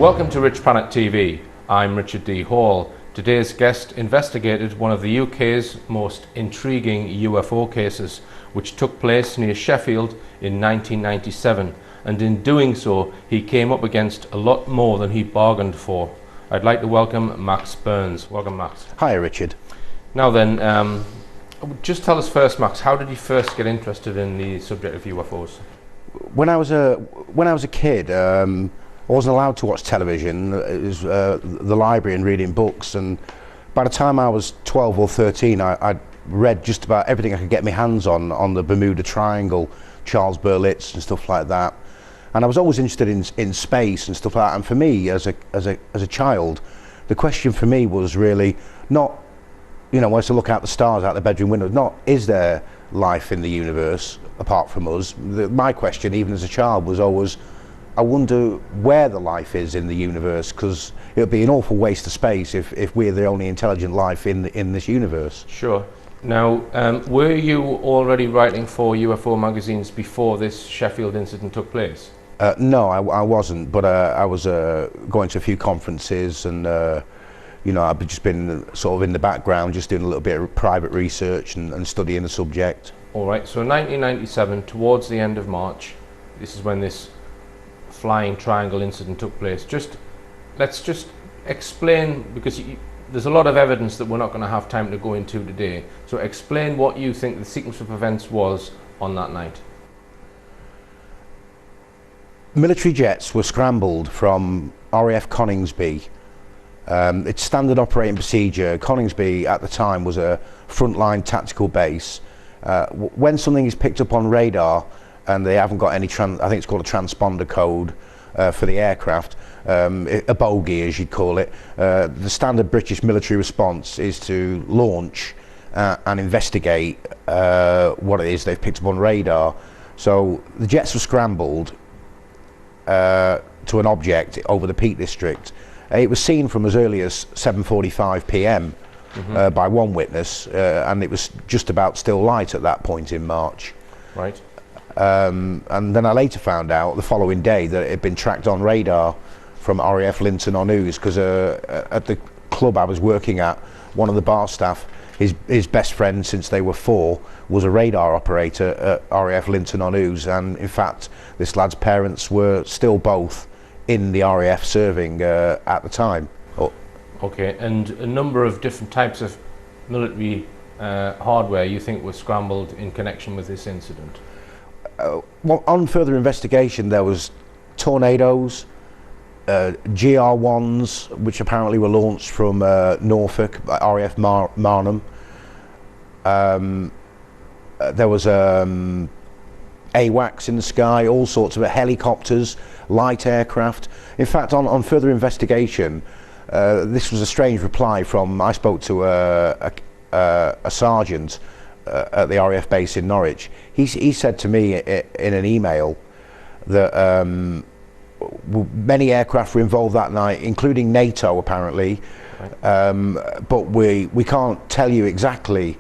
Welcome to Rich Planet TV. I'm Richard D. Hall. Today's guest investigated one of the UK's most intriguing UFO cases, which took place near Sheffield in 1997, and in doing so he came up against a lot more than he bargained for. I'd like to welcome Max Burns. Welcome, Max. Hi, Richard. Now then, just tell us first, Max, how did you first get interested in the subject of UFOs? When I was a kid, I wasn't allowed to watch television. It was the library and reading books, and by the time I was 12 or 13 I'd read just about everything I could get my hands on the Bermuda Triangle, Charles Berlitz and stuff like that. And I was always interested in space and stuff like that. And for me, as a child, the question for me was really not, you know, when I used to look out the stars out the bedroom window, not is there life in the universe apart from us. My question, even as a child, was always, I wonder where the life is in the universe, because it would be an awful waste of space if we're the only intelligent life in this universe. Sure. Now, were you already writing for UFO magazines before this Sheffield incident took place? No, I wasn't, but I was going to a few conferences, and you know, I've just been sort of in the background, just doing a little bit of private research and studying the subject. All right, so in 1997, towards the end of March, this is when this flying triangle incident took place. Let's just explain, because there's a lot of evidence that we're not going to have time to go into today. So explain what you think the sequence of events was on that night. Military jets were scrambled from RAF Coningsby. It's standard operating procedure. Coningsby at the time was a frontline tactical base. When something is picked up on radar and they haven't got any, I think it's called a transponder code for the aircraft, a bogey as you'd call it, the standard British military response is to launch and investigate what it is they've picked up on radar. So the jets were scrambled to an object over the Peak District. It was seen from as early as 7:45 p.m. By one witness, and it was just about still light at that point in March. Right. And then I later found out the following day that it had been tracked on radar from RAF Linton-on-Ouse, because at the club I was working at, one of the bar staff, his best friend since they were 4, was a radar operator at RAF Linton-on-Ouse, and in fact this lad's parents were still both in the RAF serving at the time. Okay, and a number of different types of military hardware you think was scrambled in connection with this incident? Well, on further investigation, there was Tornadoes, GR1s, which apparently were launched from Norfolk, RAF Marnham. There was AWACS in the sky, all sorts of helicopters, light aircraft. In fact, on further investigation, this was a strange reply from, I spoke to a sergeant at the RAF base in Norwich. He said to me in an email that many aircraft were involved that night, including NATO apparently, but we can't tell you exactly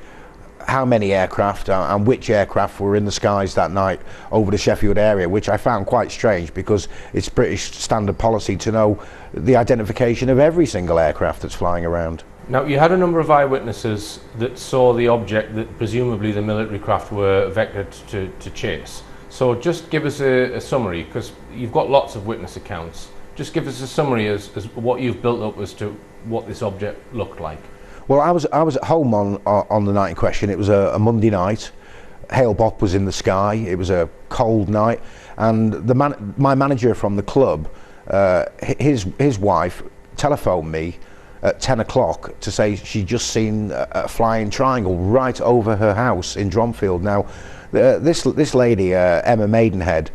how many aircraft and which aircraft were in the skies that night over the Sheffield area, which I found quite strange, because it's British standard policy to know the identification of every single aircraft that's flying around. Now, you had a number of eyewitnesses that saw the object that presumably the military craft were vectored to chase. So just give us a summary, because you've got lots of witness accounts. Just give us a summary as what you've built up as to what this object looked like. Well, I was at home on the night in question. It was a Monday night. Hail Bop was in the sky. It was a cold night, and my manager from the club, his wife telephoned me at 10 o'clock to say she'd just seen a flying triangle right over her house in Dromfield. Now, this lady, Emma Maidenhead,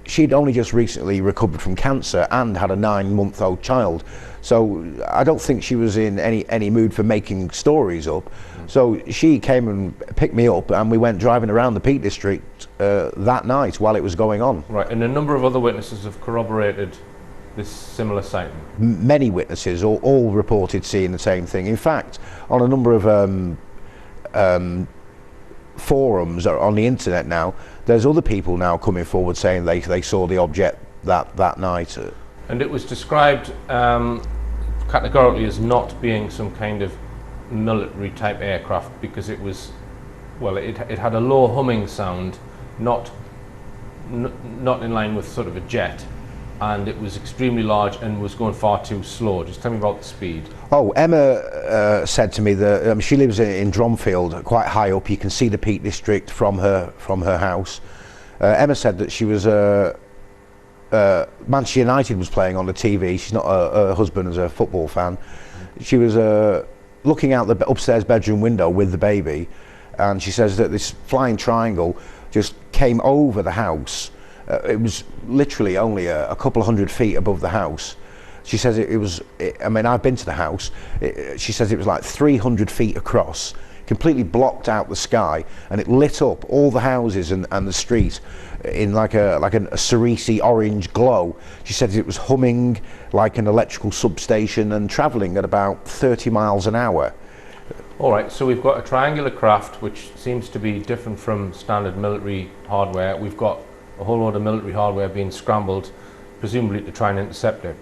she'd only just recently recovered from cancer and had a 9-month-old child. So I don't think she was in any mood for making stories up. So she came and picked me up, and we went driving around the Peak District that night while it was going on. Right, and a number of other witnesses have corroborated this similar sighting? Many witnesses all reported seeing the same thing. In fact, on a number of forums on the internet now, there's other people now coming forward saying they saw the object that night. And it was described categorically as not being some kind of military type aircraft because it was, well, it had a low humming sound, not in line with sort of a jet, and it was extremely large and was going far too slow. Just tell me about the speed. Oh, Emma said to me that she lives in Dromfield, quite high up. You can see the Peak District from her house. Emma said that she was Manchester United was playing on the TV. She's not her husband is a football fan. She was looking out the upstairs bedroom window with the baby, and she says that this flying triangle just came over the house. It was literally only a couple of 100 feet above the house. She says I mean, I've been to the house. She says it was like 300 feet across, completely blocked out the sky, and it lit up all the houses and the street in like a cerise orange glow. She said it was humming like an electrical substation and travelling at about 30 miles an hour. All right, so we've got a triangular craft which seems to be different from standard military hardware. We've got a whole load of military hardware being scrambled, presumably to try and intercept it.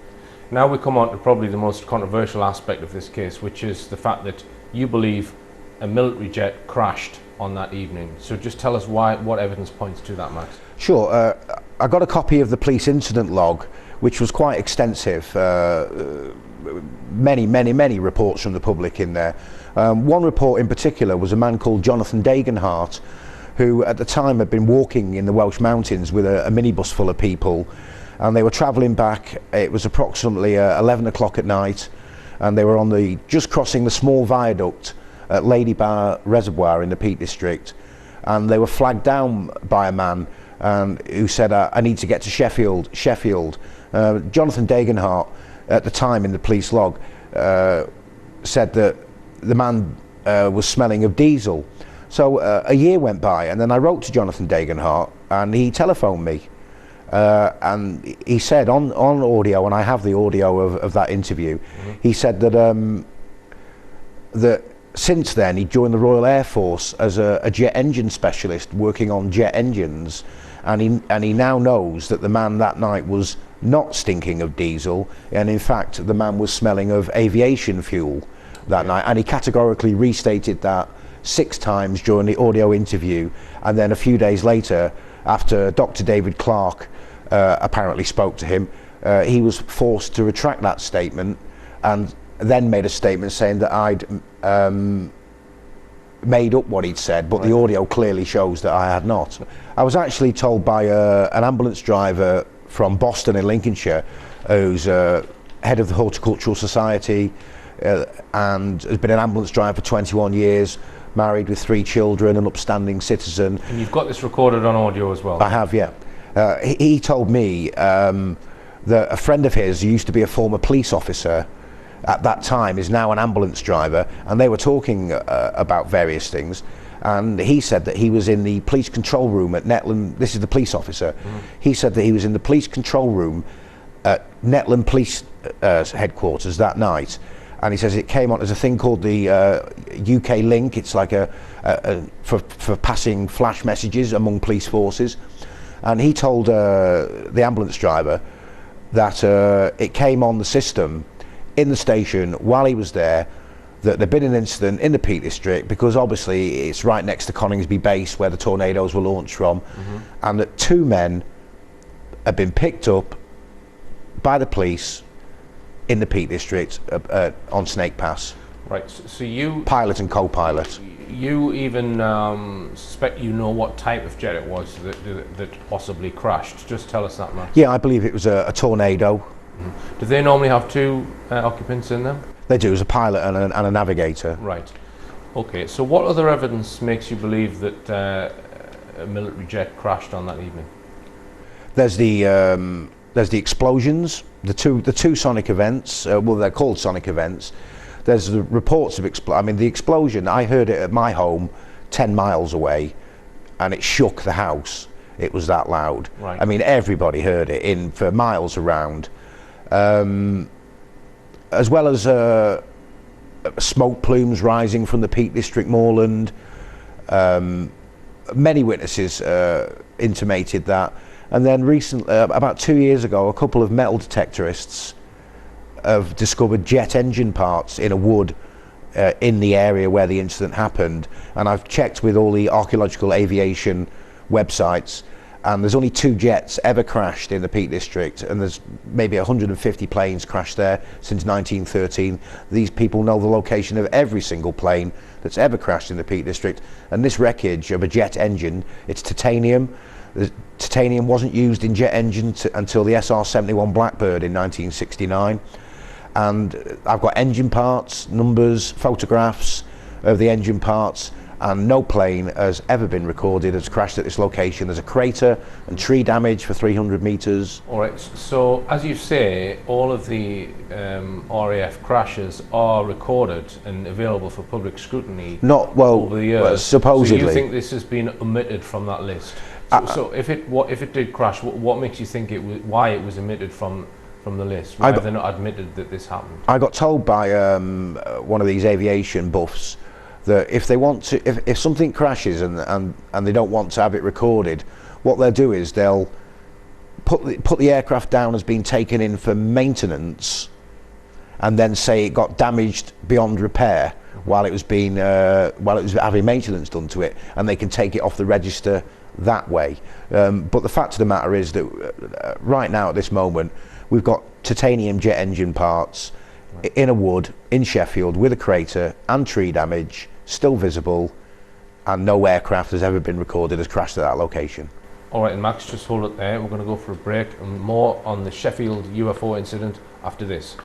Now we come on to probably the most controversial aspect of this case, which is the fact that you believe a military jet crashed on that evening. So just tell us what evidence points to that, Max. Sure. I got a copy of the police incident log, which was quite extensive. Many reports from the public in there. One report in particular was a man called Jonathan Degenhart, who at the time had been walking in the Welsh mountains with a minibus full of people, and they were travelling back. It was approximately 11 o'clock at night, and they were just crossing the small viaduct at Lady Bar Reservoir in the Peak District, and they were flagged down by a man who said, I need to get to Sheffield. Jonathan Degenhart, at the time in the police log, said that the man was smelling of diesel. So a year went by, and then I wrote to Jonathan Degenhart, and he telephoned me, and he said on audio, and I have the audio of that interview, he said that that since then he'd joined the Royal Air Force as a jet engine specialist working on jet engines, and he now knows that the man that night was not stinking of diesel, and in fact the man was smelling of aviation fuel that night, and he categorically restated that 6 times during the audio interview. And then a few days later, after Dr. David Clark apparently spoke to him, he was forced to retract that statement, and then made a statement saying that I'd made up what he'd said, but the audio clearly shows that I had not. I was actually told by an ambulance driver from Boston in Lincolnshire, who's head of the Horticultural Society, and has been an ambulance driver for 21 years, married with 3 children, an upstanding citizen. And you've got this recorded on audio as well? I have, yeah. He told me that a friend of his, who used to be a former police officer at that time, is now an ambulance driver, and they were talking about various things, and he said that he was in the police control room at Netland. This is the police officer. He said that he was in the police control room at Netland Police headquarters that night, and he says it came on as a thing called the UK link. It's like for passing flash messages among police forces, and he told the ambulance driver that it came on the system in the station while he was there, that there'd been an incident in the Peak District, because obviously it's right next to Coningsby base where the tornadoes were launched from, and that 2 men had been picked up by the police in the Peak District on Snake Pass. Right, so you... Pilot and co-pilot. You even suspect you know what type of jet it was that possibly crashed. Just tell us that, Matt. Yeah, I believe it was a tornado. Do they normally have 2 occupants in them? They do, as a pilot and a navigator. Right. Okay, so what other evidence makes you believe that a military jet crashed on that evening? There's the explosions, the two sonic events. Well, they're called sonic events. There's the reports of the explosion. I heard it at my home, 10 miles away, and it shook the house. It was that loud. Right. I mean, everybody heard it for miles around. As well as smoke plumes rising from the Peak District moorland. Many witnesses intimated that, And then recently, about 2 years ago, a couple of metal detectorists have discovered jet engine parts in a wood in the area where the incident happened. And I've checked with all the archaeological aviation websites, and there's only 2 jets ever crashed in the Peak District, and there's maybe 150 planes crashed there since 1913. These people know the location of every single plane that's ever crashed in the Peak District, and this wreckage of a jet engine, it's titanium. The titanium wasn't used in jet engines until the SR-71 Blackbird in 1969. And I've got engine parts, numbers, photographs of the engine parts, and no plane has ever been recorded as crashed at this location. There's a crater and tree damage for 300 metres. All right, so as you say, all of the RAF crashes are recorded and available for public scrutiny. Not well, over the years. Well, supposedly. So you think this has been omitted from that list? So if it did crash, what makes you think why it was omitted from the list? Why have they not admitted that this happened? I got told by one of these aviation buffs that if they want to, if something crashes and they don't want to have it recorded, what they'll do is they'll put the aircraft down as being taken in for maintenance, and then say it got damaged beyond repair while it was having maintenance done to it, and they can take it off the register that way. But the fact of the matter is that right now at this moment we've got titanium jet engine parts in a wood in Sheffield with a crater and tree damage still visible, and no aircraft has ever been recorded as crashed at that location. All right, and Max, just hold it there. We're going to go for a break and more on the Sheffield UFO incident after this.